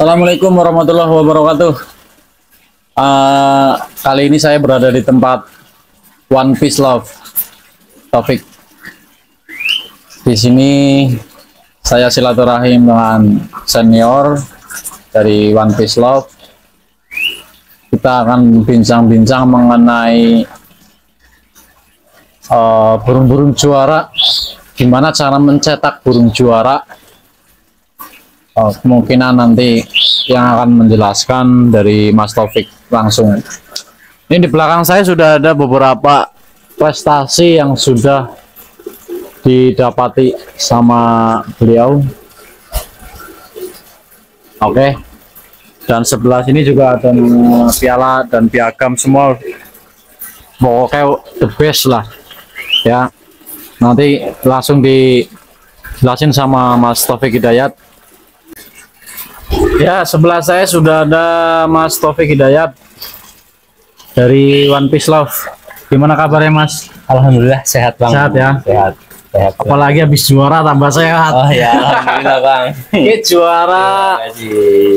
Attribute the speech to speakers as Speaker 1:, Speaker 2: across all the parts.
Speaker 1: Assalamualaikum warahmatullahi wabarakatuh. Kali ini saya berada di tempat One Piece Love, Taufik. Di sini saya silaturahim dengan senior dari One Piece Love. Kita akan bincang-bincang mengenai burung-burung juara, gimana cara mencetak burung juara. Kemungkinan nanti yang akan menjelaskan dari Mas Taufik langsung. Ini di belakang saya sudah ada beberapa prestasi yang sudah didapati sama beliau. Oke. Dan sebelah sini juga ada piala dan piagam semua. Pokoknya the best lah. Ya. Nanti langsung dijelasin sama Mas Taufik Hidayat. Ya, sebelah saya sudah ada Mas Taufik Hidayat dari One Piece Love. Gimana kabarnya, Mas?
Speaker 2: Alhamdulillah sehat Bang.
Speaker 1: Sehat ya?
Speaker 2: Sehat. Sehat.
Speaker 1: Apalagi habis juara tambah sehat.
Speaker 2: Oh ya, alhamdulillah Bang.
Speaker 1: Ini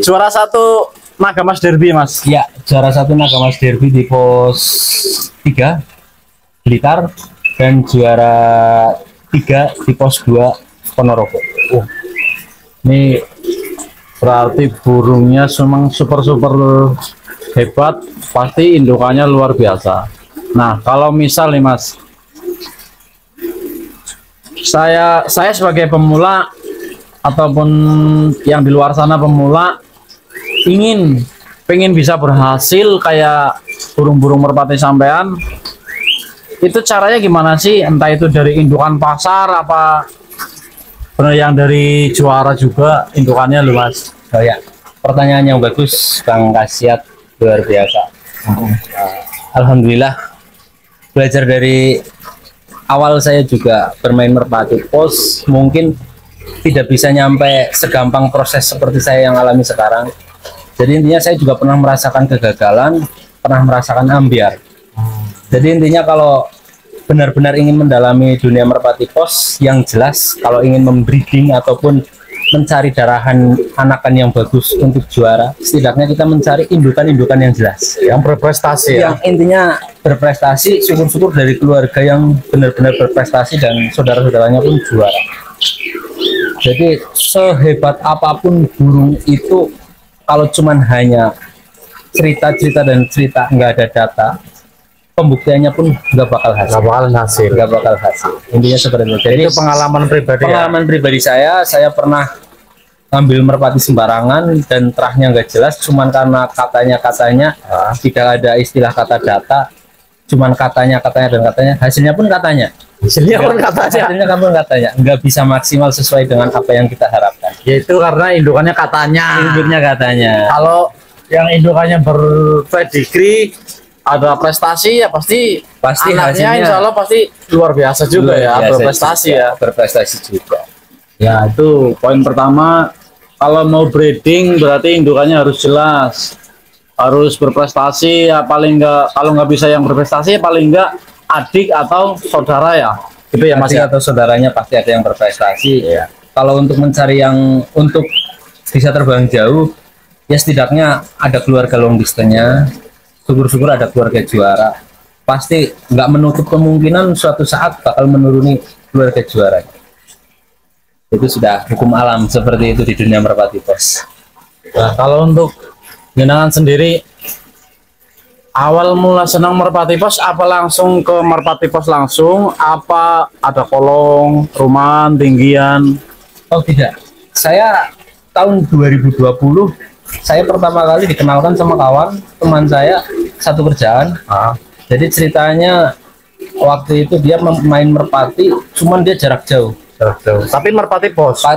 Speaker 1: juara satu Nagamas Derby, Mas.
Speaker 2: Ya, juara satu Nagamas Derby di pos 3 Blitar dan juara 3 di pos 2 Ponorogo.
Speaker 1: Ini berarti burungnya memang super hebat, pasti indukannya luar biasa. Nah, kalau misal nih Mas, saya sebagai pemula ataupun yang di luar sana pemula pengen bisa berhasil kayak burung-burung merpati sampean, itu caranya gimana sih? Entah itu dari indukan pasar apa benar yang dari juara juga indukannya lu, Mas?
Speaker 2: Oh ya, pertanyaan yang bagus Bang Kasiat, luar biasa. Alhamdulillah belajar dari awal saya juga bermain merpati pos, mungkin tidak bisa nyampe segampang proses seperti saya yang alami sekarang. Jadi intinya saya juga pernah merasakan kegagalan, pernah merasakan ambiar. Jadi intinya kalau benar-benar ingin mendalami dunia merpati pos, yang jelas kalau ingin membreeding ataupun mencari darahan anakan yang bagus untuk juara, setidaknya kita mencari indukan-indukan yang jelas,
Speaker 1: yang berprestasi,
Speaker 2: yang intinya berprestasi. Syukur-syukur dari keluarga yang benar-benar berprestasi dan saudara-saudaranya pun juara. Jadi sehebat apapun burung itu, kalau cuman hanya cerita-cerita dan cerita, nggak ada data, pembuktiannya pun nggak bakal hasil. Intinya seperti itu. Jadi
Speaker 1: itu pengalaman pribadi.
Speaker 2: Saya pernah ngambil merpati sembarangan dan terahnya nggak jelas, cuman karena katanya tidak ada istilah kata data, cuman katanya hasilnya pun katanya nggak bisa maksimal sesuai dengan apa yang kita harapkan.
Speaker 1: Yaitu karena indukannya katanya. Kalau yang indukannya berpedigree, ada prestasi ya pasti
Speaker 2: hasilnya,
Speaker 1: anaknya insya Allah pasti luar biasa juga ya,
Speaker 2: berprestasi juga.
Speaker 1: Ya, itu poin pertama. Kalau mau breeding berarti indukannya harus jelas, harus berprestasi ya, paling enggak, kalau nggak bisa yang berprestasi ya paling enggak adik atau saudara ya, gitu ya Mas.
Speaker 2: Atau saudaranya pasti ada yang berprestasi ya. Kalau untuk mencari yang untuk bisa terbang jauh ya, setidaknya ada keluarga long distance-nya. Syukur-syukur ada keluarga juara, pasti nggak menutup kemungkinan suatu saat bakal menuruni keluarga juara. Itu sudah hukum alam seperti itu di dunia merpati pos.
Speaker 1: Nah, kalau untuk jenengan sendiri, awal mula senang merpati pos apa langsung ke merpati pos langsung, apa ada kolong, rumahan, tinggian?
Speaker 2: Oh tidak, saya tahun 2020 saya pertama kali dikenalkan sama kawan teman saya satu kerjaan. Jadi ceritanya waktu itu dia main merpati, cuman dia jarak jauh.
Speaker 1: Tapi merpati pos.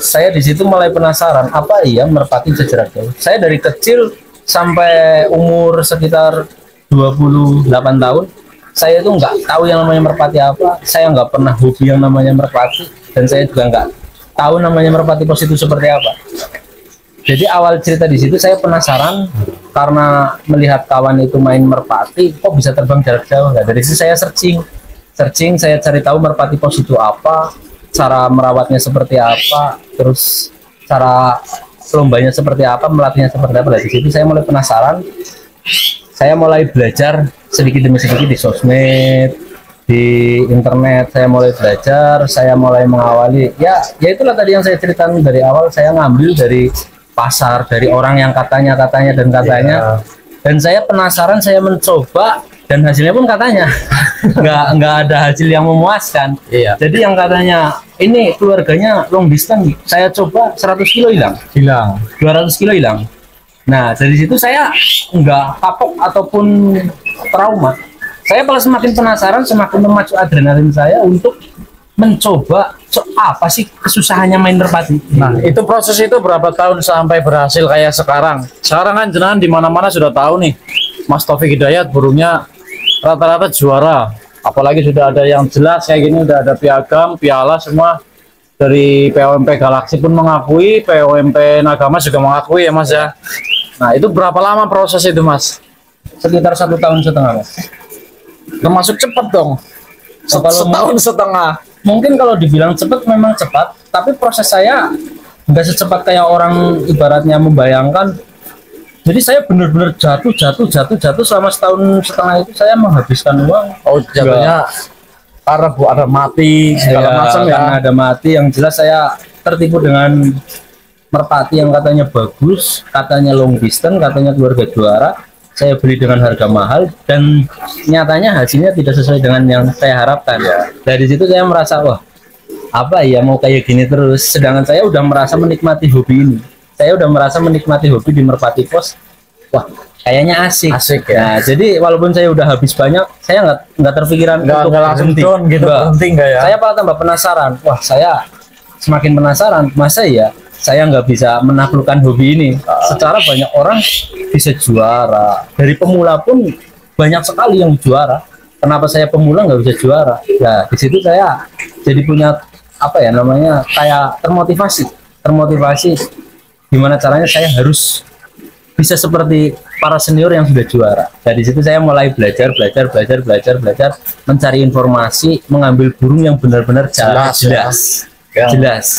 Speaker 2: Saya di situ mulai penasaran, apa iya merpati bisa jarak jauh. Saya dari kecil sampai umur sekitar 28 tahun, saya itu nggak tahu yang namanya merpati apa. Saya nggak pernah hobi yang namanya merpati, dan saya juga nggak tahu namanya merpati pos itu seperti apa. Jadi awal cerita di situ saya penasaran karena melihat kawan itu main merpati, kok bisa terbang jarak jauh. Nah, dari situ saya searching, saya cari tahu merpati pos itu apa, cara merawatnya seperti apa, terus cara lombanya seperti apa, melatihnya seperti apa. Dari situ saya mulai penasaran, saya mulai belajar sedikit demi sedikit di sosmed, di internet. Saya mulai belajar, saya mulai mengawali ya itulah tadi yang saya ceritakan dari awal. Saya ngambil dari pasar, dari orang yang katanya dan saya penasaran, saya mencoba, dan hasilnya pun katanya nggak ada hasil yang memuaskan. Jadi yang katanya ini keluarganya long distance, saya coba 100 kilo hilang 200 kilo hilang. Nah dari situ saya nggak kapok ataupun trauma, saya malah semakin penasaran, semakin memacu adrenalin saya untuk mencoba apa sih kesusahannya main merpati.
Speaker 1: Nah, itu proses itu berapa tahun sampai berhasil kayak sekarang? Sekarang kan jenengan di mana-mana sudah tahu nih, Mas Taufik Hidayat burungnya rata-rata juara. Apalagi sudah ada yang jelas kayak gini, udah ada piagam, piala semua. Dari POMP Galaksi pun mengakui, POMP Nagamas juga mengakui ya Mas ya. Nah, itu berapa lama proses itu Mas?
Speaker 2: Sekitar 1,5 tahun, Mas.
Speaker 1: Termasuk cepat dong. Setahun setengah.
Speaker 2: Mungkin kalau dibilang cepat memang cepat, tapi proses saya nggak secepat kayak orang ibaratnya membayangkan. Jadi saya benar-benar jatuh selama 1,5 tahun itu saya menghabiskan uang.
Speaker 1: Oh, jatuhnya karena ada mati segala macam ya.
Speaker 2: Karena ada mati, yang jelas saya tertipu dengan merpati yang katanya bagus, katanya long distance, katanya keluarga juara. Saya beli dengan harga mahal dan nyatanya hasilnya tidak sesuai dengan yang saya harapkan. Dari situ saya merasa, wah apa ya mau kayak gini terus, sedangkan saya udah merasa menikmati hobi ini. Saya udah merasa menikmati hobi di merpati pos. Wah kayaknya asik ya. Nah, jadi walaupun saya udah habis banyak, saya nggak terpikiran untuk
Speaker 1: langsung down gitu, berhenti nggak ya?
Speaker 2: Saya malah tambah penasaran. Wah saya semakin penasaran, masa ya saya nggak bisa menaklukkan hobi ini. Secara banyak orang bisa juara, dari pemula pun banyak sekali yang juara. Kenapa saya pemula nggak bisa juara? Ya di situ saya jadi punya apa ya namanya, kayak termotivasi gimana caranya saya harus bisa seperti para senior yang sudah juara. Dari situ saya mulai belajar, mencari informasi, mengambil burung yang benar-benar jelas,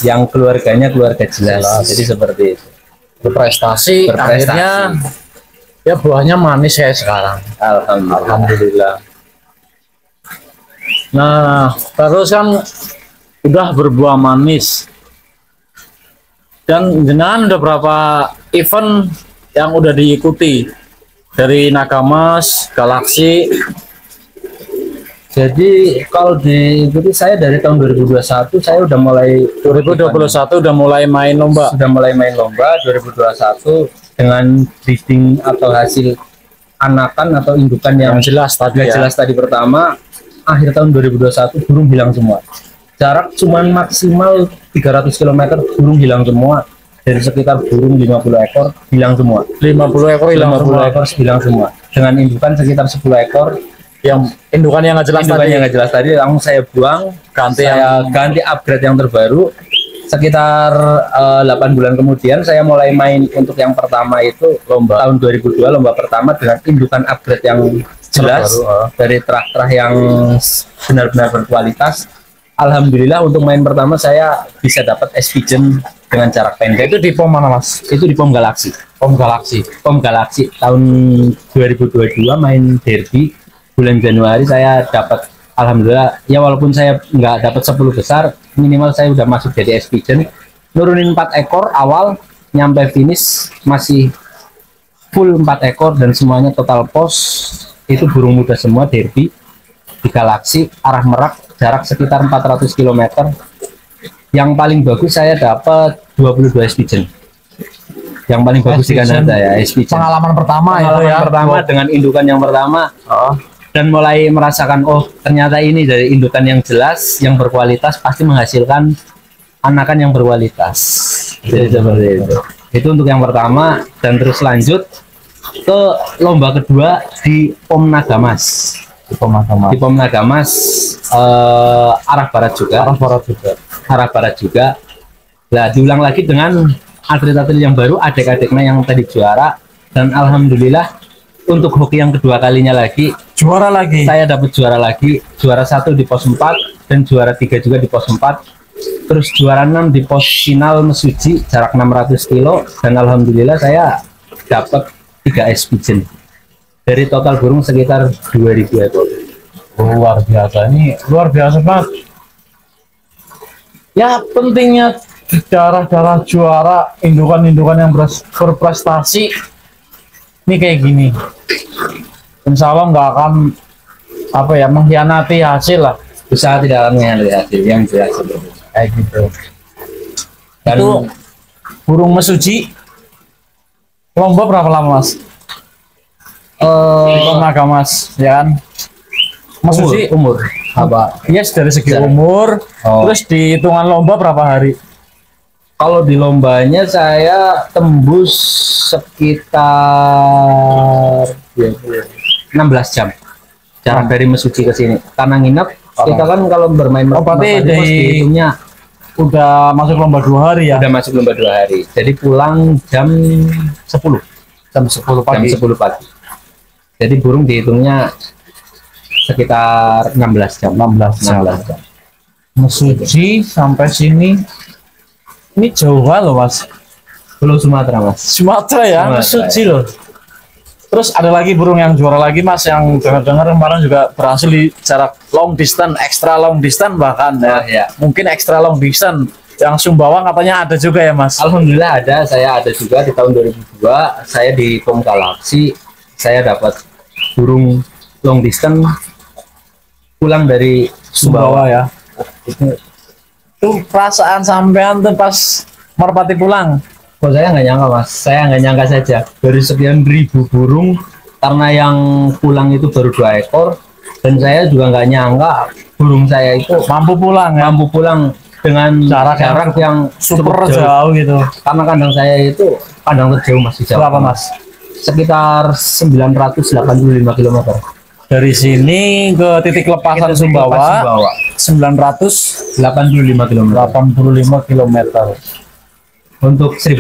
Speaker 2: yang keluarganya keluarga jelas. Jadi seperti itu.
Speaker 1: Berprestasi. Akhirnya ya buahnya manis kayak sekarang.
Speaker 2: Alhamdulillah.
Speaker 1: Nah terus kan udah berbuah manis, dan jenengan udah berapa event yang udah diikuti dari Nagamas, Galaksi?
Speaker 2: Jadi kalau diikuti saya dari tahun 2021, saya udah mulai
Speaker 1: 2021 udah mulai main lomba.
Speaker 2: Sudah mulai main lomba 2021 dengan breeding atau hasil anakan atau indukan yang
Speaker 1: jelas tadi ya.
Speaker 2: Jelas tadi pertama. Akhir tahun 2021 burung hilang semua. Jarak cuman maksimal 300 km burung hilang semua. Dari sekitar burung 50 ekor hilang semua.
Speaker 1: 50 ekor hilang
Speaker 2: 50 ekor hilang semua. Dengan indukan sekitar 10 ekor.
Speaker 1: Yang indukan yang nggak jelas tadi
Speaker 2: langsung saya buang, ganti upgrade yang terbaru. Sekitar 8 bulan kemudian saya mulai main untuk yang pertama itu lomba tahun 2002, lomba pertama dengan indukan upgrade yang jelas dari terah-terah yang benar-benar berkualitas. Alhamdulillah untuk main pertama saya bisa dapat S Pigeon dengan jarak pendek.
Speaker 1: Itu di POM mana Mas?
Speaker 2: Itu di POM Galaksi. POM Galaksi tahun 2022 main derby bulan Januari saya dapat, alhamdulillah ya, walaupun saya nggak dapat 10 besar, minimal saya udah masuk jadi S Pigeon. Nurunin 4 ekor awal, nyampe finish masih full 4 ekor dan semuanya total pos. Itu burung muda semua, derby di Galaksi arah Merak, jarak sekitar 400 km. Yang paling bagus saya dapat 22 S Pigeon. Yang paling bagus di Kanada ya, S Pigeon.
Speaker 1: Pengalaman pertama
Speaker 2: dengan indukan yang pertama. Dan mulai merasakan, oh ternyata ini dari indukan yang jelas, yang berkualitas pasti menghasilkan anakan yang berkualitas. Jadi seperti itu. Itu untuk yang pertama, dan terus lanjut ke lomba kedua di POM Nagamas. Di POM Nagamas arah barat juga. Nah, diulang lagi dengan atlet-atlet yang baru, adik-adiknya yang tadi juara, dan alhamdulillah untuk hoki yang kedua kalinya lagi
Speaker 1: juara lagi.
Speaker 2: Saya dapat juara lagi, juara 1 di pos 4 dan juara 3 juga di pos 4. terus juara 6 di pos final Mesuji jarak 600 kilo, dan alhamdulillah saya dapat 3 S pigeon dari total burung sekitar 2000 ekor.
Speaker 1: Luar biasa, ini luar biasa banget. Ya pentingnya darah-darah juara, indukan-indukan yang berprestasi ini kayak gini. Insya Allah nggak akan apa ya mengkhianati hasil lah.
Speaker 2: Usaha tidak akan mengkhianati hasil, yang jelas
Speaker 1: Kayak gitu.
Speaker 2: dan
Speaker 1: Itu burung Mesuji lomba berapa lama mas? Tenaga mas, ya kan? Mesuji
Speaker 2: umur apa?
Speaker 1: yes dari segi
Speaker 2: Jarak.
Speaker 1: umur,
Speaker 2: Oh.
Speaker 1: terus di hitungan lomba berapa hari?
Speaker 2: Kalau di lombanya saya tembus sekitar 16 jam jarak dari Mesuji ke sini. Karena nginep, kita kan kalau bermain
Speaker 1: berarti
Speaker 2: merpati pos dihitungnya
Speaker 1: udah masuk lomba 2 hari ya?
Speaker 2: udah masuk lomba 2 hari. Jadi pulang jam 10,
Speaker 1: Jam 10
Speaker 2: jam
Speaker 1: pagi.
Speaker 2: 10 pagi. Jadi burung dihitungnya sekitar 16 jam. 16 jam.
Speaker 1: Mesuji sampai sini ini jauh banget loh mas.
Speaker 2: Pulau Sumatera, Mas.
Speaker 1: Sumatera ya,
Speaker 2: Sumatera,
Speaker 1: Mesuji loh. Terus ada lagi burung yang juara lagi mas, yang dengar-dengar kemarin juga berhasil di jarak long distance, extra long distance bahkan ya.
Speaker 2: Ya.
Speaker 1: Mungkin extra long distance yang Sumbawa katanya ada juga ya mas.
Speaker 2: Alhamdulillah ada, saya ada juga di tahun 2002, saya di Pom Galaxy, saya dapat burung long distance pulang dari
Speaker 1: Sumbawa
Speaker 2: Sumbawa.
Speaker 1: ya. Itu perasaan sampean tuh pas merpati pulang.
Speaker 2: Kok saya nggak nyangka, Mas, saya nggak nyangka saja dari sekian ribu burung, karena yang pulang itu baru 2 ekor, dan saya juga nggak nyangka burung saya itu
Speaker 1: Mampu pulang ya.
Speaker 2: mampu pulang dengan
Speaker 1: Jarak
Speaker 2: yang
Speaker 1: Super
Speaker 2: cukup
Speaker 1: jauh gitu.
Speaker 2: Karena kandang saya itu kandang terjauh, Mas, di Jawa.
Speaker 1: Berapa mas?
Speaker 2: Sekitar 985 km.
Speaker 1: Dari sini ke titik lepasan Sumbawa, 985
Speaker 2: 985 km.
Speaker 1: km.
Speaker 2: Untuk 1000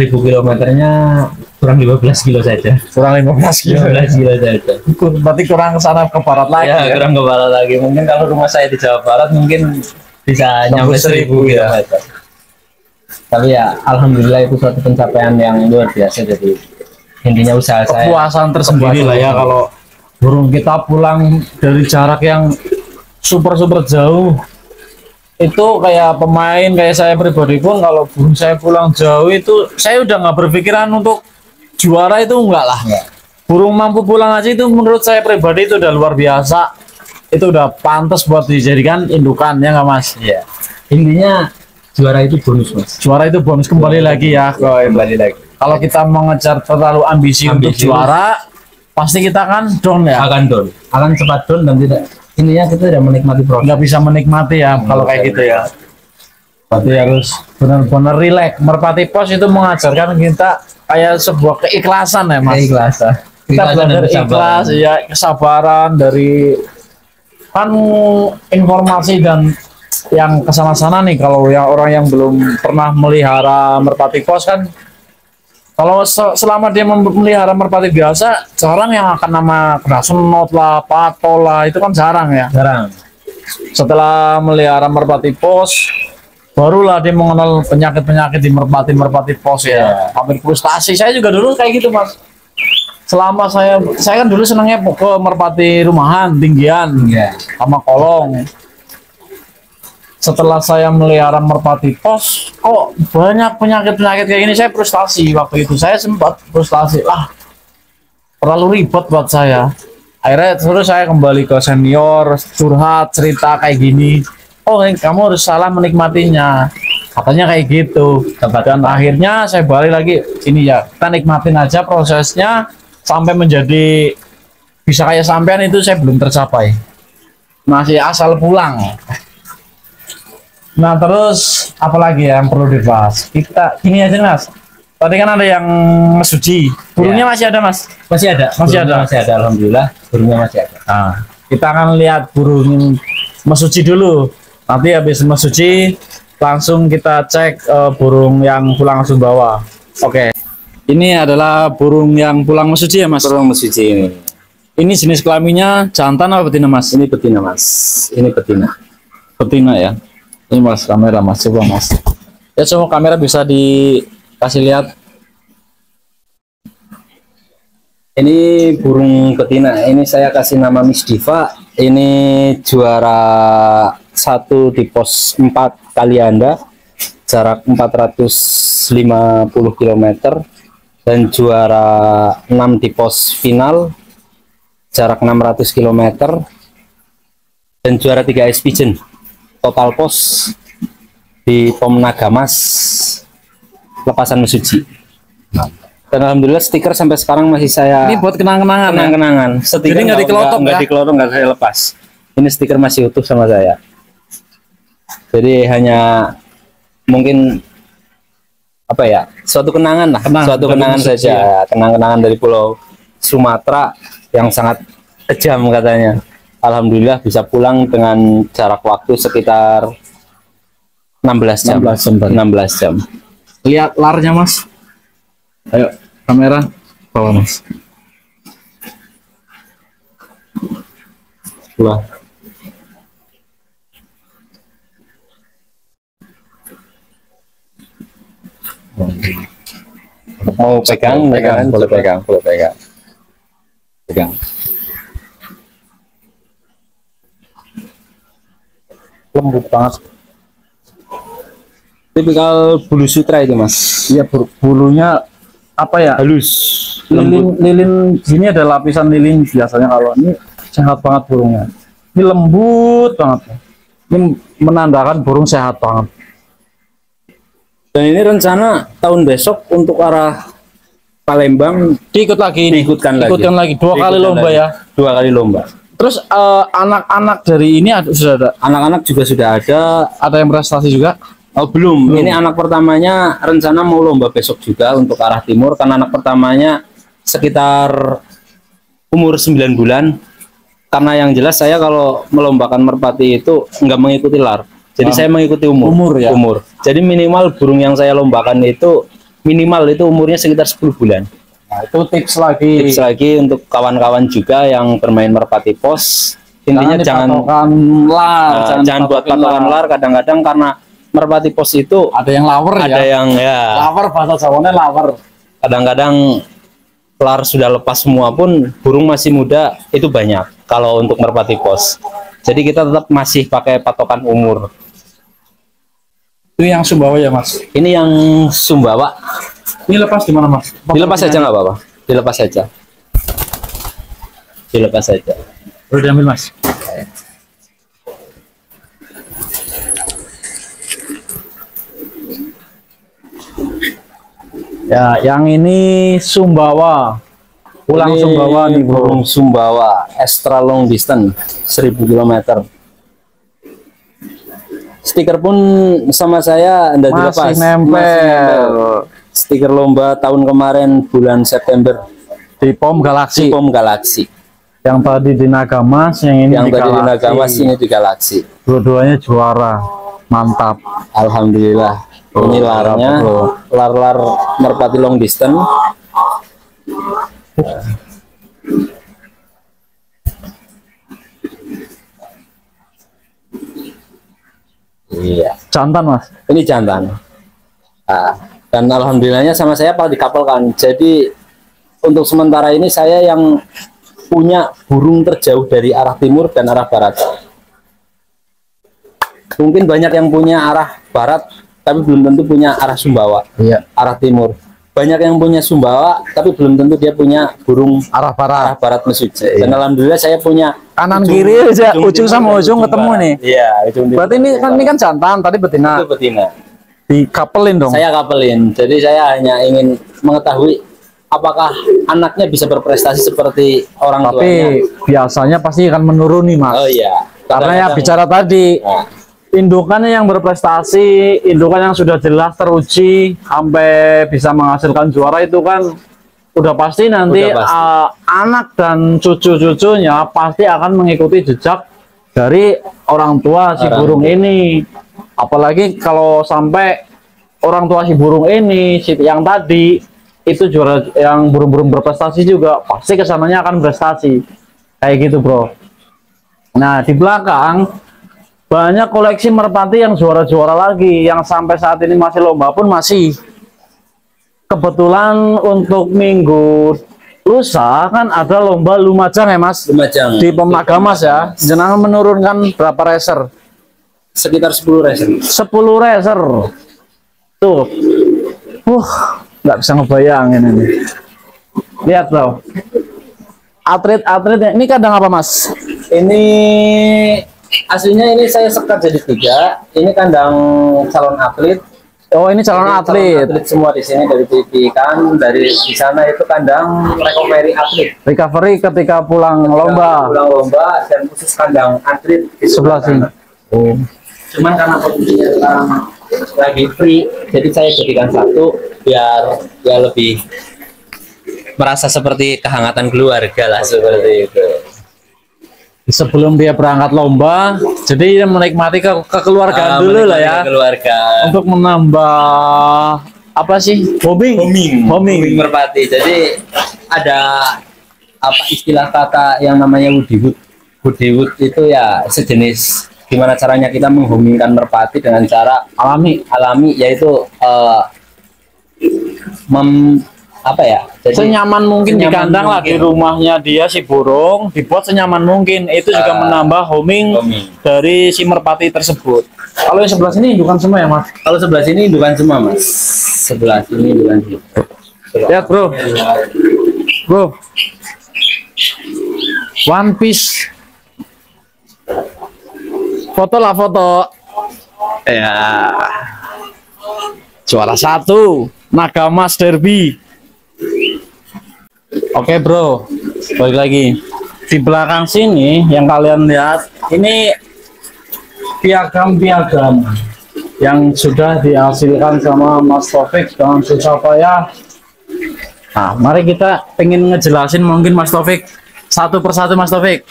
Speaker 2: kilometernya kurang 15 kilo saja.
Speaker 1: Kurang 15 kilo.
Speaker 2: 15 kilo saja.
Speaker 1: Berarti kurang ke sana ke barat lagi
Speaker 2: Ya,
Speaker 1: ya.
Speaker 2: kurang ke barat lagi. Mungkin kalau rumah saya di Jawa Barat mungkin bisa nyampe 1000
Speaker 1: ya.
Speaker 2: kilometer. Tapi ya alhamdulillah itu suatu pencapaian yang luar biasa. Jadi intinya usaha saya.
Speaker 1: Kepuasan tersendiri lah ya kalau burung kita pulang dari jarak yang super jauh. Itu kayak pemain kayak saya pribadi pun kalau burung saya pulang jauh itu saya udah nggak berpikiran untuk juara itu enggak lah. Burung mampu pulang aja itu menurut saya pribadi itu udah luar biasa. Itu udah pantas buat dijadikan indukan ya nggak mas?
Speaker 2: Iya. Intinya juara itu bonus, Mas.
Speaker 1: Juara itu bonus kembali lagi ya ke
Speaker 2: Kembali lagi.
Speaker 1: kalau kita mengejar terlalu ambisi untuk
Speaker 2: Ambisius.
Speaker 1: juara pasti kita kan down ya,
Speaker 2: Akan cepat down dan tidak. Intinya kita tidak menikmati proses.
Speaker 1: nggak bisa menikmati ya kalau kayak gitu ya. Berarti harus benar-benar rileks. Merpati Pos itu mengajarkan kita kayak sebuah keikhlasan ya mas.
Speaker 2: Keikhlasan.
Speaker 1: Kita belajar ikhlas, ya kesabaran dari kan informasi dan yang kesana-sana nih. Kalau yang orang yang belum pernah melihara merpati Pos kan, kalau selama dia memelihara merpati biasa, jarang yang akan nama kena senot lah, patol lah, itu kan jarang ya.
Speaker 2: Jarang.
Speaker 1: Setelah melihara merpati Pos, barulah dia mengenal penyakit-penyakit di merpati Pos ya. Hampir frustasi. Saya juga dulu kayak gitu mas. Selama saya kan dulu senangnya ke merpati rumahan, tinggian,
Speaker 2: Iya.
Speaker 1: sama kolong. Setelah saya melihara merpati Pos, kok banyak penyakit-penyakit kayak gini, saya frustasi. Waktu itu saya sempat frustasi, terlalu ribet buat saya. Akhirnya terus saya kembali ke senior, curhat, cerita kayak gini. Oh, kamu harus salah menikmatinya. Katanya kayak gitu. Dan akhirnya saya balik lagi, ini ya, kita nikmatin aja prosesnya sampai menjadi bisa kayak sampean itu saya belum tercapai. Masih asal pulang. Nah terus apalagi yang perlu dibahas? Kita gini aja mas. Tadi kan ada yang Mesuji. Burungnya masih ada mas?
Speaker 2: Masih ada.
Speaker 1: Masih ada.
Speaker 2: Masih ada. Alhamdulillah. Burungnya masih ada.
Speaker 1: Nah, kita akan lihat burung Mesuji dulu. Nanti habis Mesuji langsung kita cek burung yang pulang Sumbawa. Oke. Ini adalah burung yang pulang Mesuji ya mas?
Speaker 2: Burung Mesuji ini.
Speaker 1: Ini jenis kelaminnya jantan apa betina mas?
Speaker 2: Ini betina, Mas. Ini betina.
Speaker 1: Betina ya. Ini mas kamera mas, coba mas. Ya semua kamera bisa dikasih lihat.
Speaker 2: Ini burung betina. Ini saya kasih nama Miss Diva. Ini juara 1 di pos 4 kali Anda, jarak 450 km, dan juara 6 di pos final, jarak 600 km, dan juara 3 S Pigeon total pos di Pom Nagamas lepasan Mesuji. Dan alhamdulillah stiker sampai sekarang masih saya
Speaker 1: Ini buat kenang-kenangan. Ya?
Speaker 2: kenang-kenangan. Stiker
Speaker 1: Jadi nggak dikelotok
Speaker 2: nggak
Speaker 1: ya?
Speaker 2: dikelotok, nggak saya lepas. Ini stiker masih utuh sama saya. Jadi hanya mungkin apa ya, suatu kenangan lah, suatu kenangan saja, kenang-kenangan dari Pulau Sumatera yang sangat kejam katanya. Alhamdulillah bisa pulang dengan jarak waktu sekitar 16 jam. 16 jam.
Speaker 1: Lihat larnya mas. Ayo kamera bawa mas.
Speaker 2: Wah. Mau pegang, boleh pegang.
Speaker 1: Lembut banget.
Speaker 2: Tipikal bulu sutra itu mas.
Speaker 1: Iya bulunya apa ya?
Speaker 2: Halus.
Speaker 1: Lilin sini ada lapisan lilin biasanya, kalau ini sehat banget burungnya. Ini lembut banget. Ini menandakan burung sehat banget.
Speaker 2: Dan ini rencana tahun besok untuk arah Palembang diikutkan lagi.
Speaker 1: Dua kali lomba ya.
Speaker 2: 2 kali lomba.
Speaker 1: Terus anak-anak dari ini sudah ada.
Speaker 2: Anak-anak juga sudah ada.
Speaker 1: Ada yang prestasi juga.
Speaker 2: Oh belum. Ini anak pertamanya rencana mau lomba besok juga untuk arah timur, karena anak pertamanya sekitar umur 9 bulan. Karena yang jelas saya kalau melombakan merpati itu nggak mengikuti lar. Jadi saya mengikuti umur ya. Umur. Jadi minimal burung yang saya lombakan itu minimal itu umurnya sekitar 10 bulan.
Speaker 1: Nah, itu tips lagi.
Speaker 2: Tips lagi untuk kawan-kawan juga yang bermain merpati pos. Intinya jangan buat patokan lar. Kadang-kadang karena merpati pos itu
Speaker 1: ada yang lawer
Speaker 2: ada yang ya.
Speaker 1: Lawer, bahasa Jawanya lawer.
Speaker 2: Kadang-kadang lar sudah lepas semua pun burung masih muda itu banyak kalau untuk merpati pos. Jadi kita tetap masih pakai patokan umur.
Speaker 1: Itu yang Sumbawa ya mas?
Speaker 2: Ini yang Sumbawa.
Speaker 1: Ini lepas di mana mas?
Speaker 2: Dilepas saja nggak apa-apa. Dilepas saja. Dilepas saja.
Speaker 1: Udah diambil mas. Ya, yang ini Sumbawa. Pulang
Speaker 2: Ini
Speaker 1: Sumbawa nih bro.
Speaker 2: burung Sumbawa extra long distance 1000 km. Stiker pun sama saya Anda dilepas.
Speaker 1: Masih nempel.
Speaker 2: Stiker lomba tahun kemarin bulan September
Speaker 1: Di Pom Galaxy.
Speaker 2: di Pom Galaxy.
Speaker 1: Yang tadi di Nagamas, yang ini
Speaker 2: Yang
Speaker 1: di
Speaker 2: tadi di
Speaker 1: Galaxy.
Speaker 2: Nagamas, ini di Galaxy.
Speaker 1: Dua-duanya juara. Mantap.
Speaker 2: Alhamdulillah. Ini larnya, lar-lar merpati long distance. Iya.
Speaker 1: Jantan mas.
Speaker 2: Ini jantan. Nah, dan alhamdulillahnya sama saya pak dikapalkan. Jadi untuk sementara ini saya yang punya burung terjauh dari arah timur dan arah barat. Mungkin banyak yang punya arah barat, tapi belum tentu punya arah Sumbawa.
Speaker 1: Iya.
Speaker 2: Arah timur. Banyak yang punya Sumbawa, tapi belum tentu dia punya burung
Speaker 1: Arah
Speaker 2: arah
Speaker 1: barat.
Speaker 2: barat Mesuji. Dan alhamdulillah saya punya
Speaker 1: Kanan kiri aja, ujung sama
Speaker 2: timur dan
Speaker 1: ujung ketemu
Speaker 2: barat.
Speaker 1: nih.
Speaker 2: Iya, ujung timur
Speaker 1: Berarti ini
Speaker 2: dan
Speaker 1: kan
Speaker 2: barat.
Speaker 1: jantan, tadi betina.
Speaker 2: Itu betina.
Speaker 1: Dikapelin dong.
Speaker 2: Saya kapelin. Jadi saya hanya ingin mengetahui apakah anaknya bisa berprestasi seperti orang tuanya.
Speaker 1: Tapi biasanya pasti akan menurun nih mas.
Speaker 2: Oh iya.
Speaker 1: Karena yang bicara tadi,
Speaker 2: Nah,
Speaker 1: indukannya yang berprestasi, indukan yang sudah jelas teruji sampai bisa menghasilkan juara itu kan udah pasti nanti
Speaker 2: Udah pasti.
Speaker 1: Anak dan cucu-cucunya pasti akan mengikuti jejak dari orang tua si
Speaker 2: Orang
Speaker 1: burung
Speaker 2: tua.
Speaker 1: ini. Apalagi kalau sampai orang tua si burung ini, si yang tadi itu juara, yang burung-burung berprestasi juga pasti kesananya akan prestasi kayak gitu bro. Nah di belakang banyak koleksi merpati yang juara-juara lagi, yang sampai saat ini masih lomba pun masih. Kebetulan untuk minggu lusa kan ada lomba Lumajang ya Mas,
Speaker 2: Lumajang
Speaker 1: di Pemnagamas ya. Jenengan menurunkan berapa racer?
Speaker 2: sekitar 10 racer.
Speaker 1: 10 racer tuh, nggak bisa ngebayangin ini. Lihat loh, atlet-atlet ini kandang apa Mas?
Speaker 2: Ini aslinya ini saya sekat jadi 3. Ini kandang calon atlet.
Speaker 1: Oh ini calon atlet.
Speaker 2: Atlet semua di sini dari TV kan, dari di sana itu kandang recovery atlet.
Speaker 1: Recovery ketika pulang lomba.
Speaker 2: Pulang lomba dan khusus kandang atlet di
Speaker 1: Sebelah sini.
Speaker 2: Oh. Cuman karena posisinya sekarang lagi free, jadi saya jadikan satu biar ya lebih merasa seperti kehangatan keluarga lah seperti itu.
Speaker 1: Sebelum dia berangkat lomba, jadi dia menikmati kekeluargaan dulu lah ya.
Speaker 2: Keluarga.
Speaker 1: Untuk menambah apa sih? Homing
Speaker 2: Merpati. Jadi ada apa istilah kata yang namanya woody wood itu ya sejenis gimana caranya kita menghomingkan merpati dengan cara alami yaitu apa ya, jadi
Speaker 1: senyaman mungkin di kandang lah, di rumahnya dia si burung dibuat senyaman mungkin, itu juga menambah homing dari si merpati tersebut. Kalau yang sebelah sini indukan semua ya Mas?
Speaker 2: Kalau sebelah sini indukan semua Mas, sebelah sini indukan.
Speaker 1: Lihat bro, One Piece, foto lah foto ya, juara 1 Nagamas Derby. Oke bro, balik lagi di belakang sini yang kalian lihat ini piagam-piagam yang sudah dihasilkan sama Mas Taufik dengan susah payah. Nah, mari kita pengen ngejelasin mungkin Mas Taufik satu persatu Mas Taufik.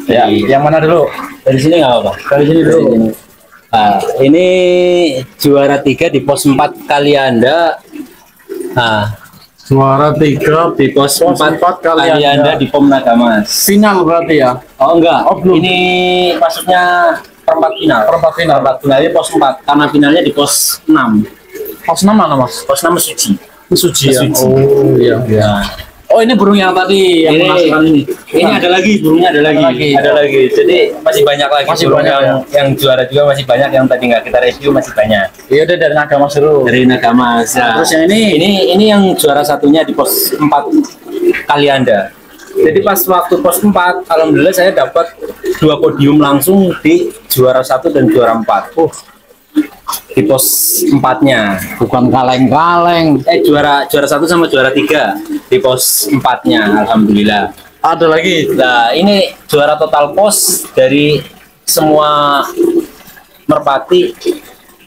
Speaker 1: Ya, yang mana dulu?
Speaker 2: Dari sini nggak apa?
Speaker 1: Dari sini dulu.
Speaker 2: Nah, ini juara 3 di pos 4 kali Anda. Nah,
Speaker 1: Juara 3
Speaker 2: di pos 4 kali Anda di Pemnagamas.
Speaker 1: Final berarti ya?
Speaker 2: Oh enggak,
Speaker 1: oh, belum.
Speaker 2: Ini maksudnya perempat final. Perempat finalnya pos 4 karena finalnya di pos 6.
Speaker 1: Pos 6 mana Mas?
Speaker 2: Pos 6 Suci
Speaker 1: ya? Oh iya. Oh ini burung yang tadi yang menghasilkan ini.
Speaker 2: Ini ada lagi burungnya, ada lagi. Jadi masih banyak lagi. Masih banyak yang juara juga masih banyak, yang tadi nggak kita review masih banyak.
Speaker 1: Iya udah dari Nagamas dulu.
Speaker 2: Dari Nagamas. Nah, terus yang ini yang juara satunya di pos 4 kali Anda. Jadi pas waktu pos 4 alhamdulillah saya dapat 2 podium langsung di juara 1 dan juara 4. Di pos 4-nya,
Speaker 1: bukan kaleng-kaleng.
Speaker 2: Juara 1 sama juara 3 di pos 4-nya alhamdulillah.
Speaker 1: Ada lagi.
Speaker 2: Nah, ini juara total pos dari semua merpati.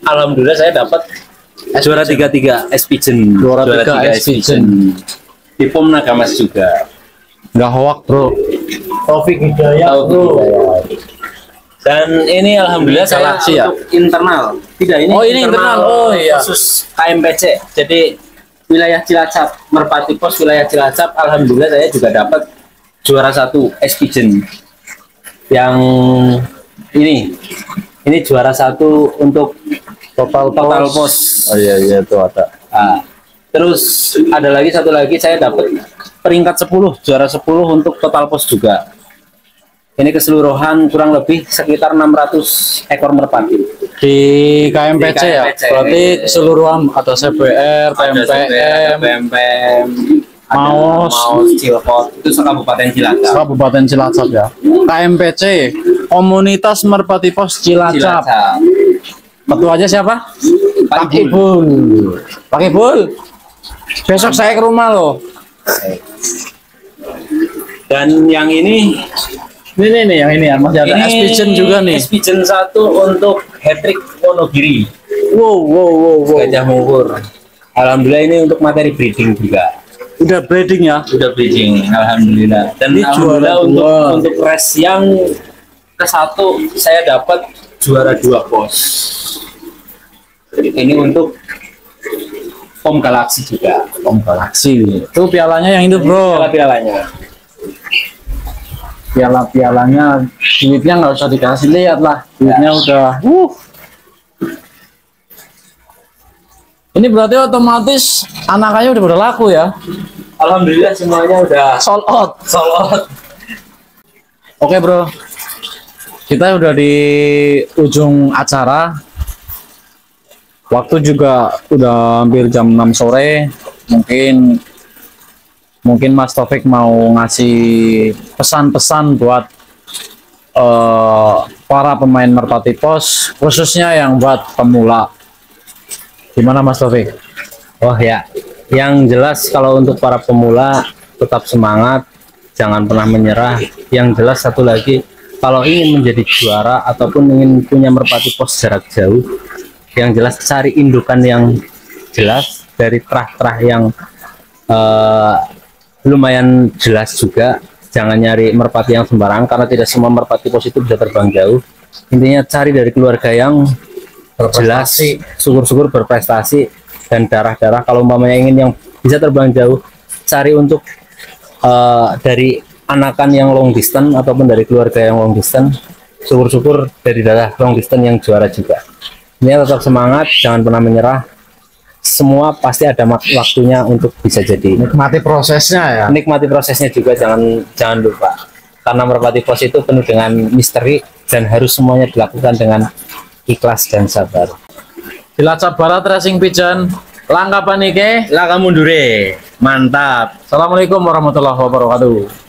Speaker 2: Alhamdulillah saya dapat juara 3 Espigen.
Speaker 1: Juara 3 Espigen.
Speaker 2: Di Pemnagamas juga.
Speaker 1: Nggak hoak, Bro. Taufik Hidayat, Bro.
Speaker 2: Dan ini alhamdulillah saya untuk internal. Tidak, ini
Speaker 1: internal. Oh iya.
Speaker 2: Khusus KMPC. Jadi wilayah Cilacap, merpati pos wilayah Cilacap, alhamdulillah saya juga dapat juara 1 Espigen. Yang ini juara 1 untuk total pos.
Speaker 1: Oh iya itu ada.
Speaker 2: Nah, terus ada lagi satu lagi saya dapat peringkat 10, juara 10 untuk total pos juga. Ini keseluruhan kurang lebih sekitar 600 ekor merpati
Speaker 1: di KMPC ya. Berarti keseluruhan ada CBR, PMPM, Maus,
Speaker 2: Cilkot, itu Kabupaten Cilacap.
Speaker 1: Kabupaten Cilacap ya. KMPC, Komunitas Merpati Pos Cilacap. Ketuanya siapa? Pak Ibul. Pak Ibul. Besok saya ke rumah loh.
Speaker 2: Dan yang ini
Speaker 1: yang ini ya, masih ada Espigen juga nih.
Speaker 2: Espigen 1 untuk hat-trick Wonogiri.
Speaker 1: Wow.
Speaker 2: Gajah Mungkur. Alhamdulillah ini untuk materi breeding juga.
Speaker 1: Udah breeding ya?
Speaker 2: Udah breeding, alhamdulillah. Dan ini alhamdulillah untuk race yang ke-1 saya dapat juara 2 pos. Ini untuk Pom Galaxy juga.
Speaker 1: Pom Galaxy. Itu pialanya yang itu, Bro.
Speaker 2: Pialanya.
Speaker 1: Pialanya duitnya nggak usah dikasih lihat lah, duitnya udah Ini berarti otomatis anakannya udah pada laku ya.
Speaker 2: Alhamdulillah semuanya udah
Speaker 1: Sold out.
Speaker 2: sold out.
Speaker 1: Oke bro, kita udah di ujung acara. Waktu juga udah hampir jam 6 sore. Mungkin Mas Taufik mau ngasih pesan-pesan buat para pemain Merpati Pos, khususnya yang buat pemula. Gimana Mas Taufik?
Speaker 2: Oh ya, yang jelas kalau untuk para pemula tetap semangat, jangan pernah menyerah. Yang jelas satu lagi, kalau ingin menjadi juara ataupun ingin punya Merpati Pos jarak jauh, yang jelas cari indukan yang jelas dari terah-terah yang lumayan jelas juga. Jangan nyari merpati yang sembarang karena tidak semua Merpati Pos itu bisa terbang jauh. Intinya cari dari keluarga yang jelas, syukur-syukur berprestasi, dan darah-darah kalau umpamanya ingin yang bisa terbang jauh, cari untuk dari anakan yang long distance ataupun dari keluarga yang long distance, syukur-syukur dari darah long distance yang juara juga. Ini tetap semangat, jangan pernah menyerah, semua pasti ada waktunya untuk bisa jadi.
Speaker 1: Nikmati prosesnya ya.
Speaker 2: Nikmati prosesnya juga, jangan lupa, karena Merpati Pos itu penuh dengan misteri dan harus semuanya dilakukan dengan ikhlas dan sabar.
Speaker 1: Cilacap Barat Racing Pigeon, langkah panike,
Speaker 2: Laka mundure, mantap.
Speaker 1: Assalamualaikum warahmatullahi wabarakatuh.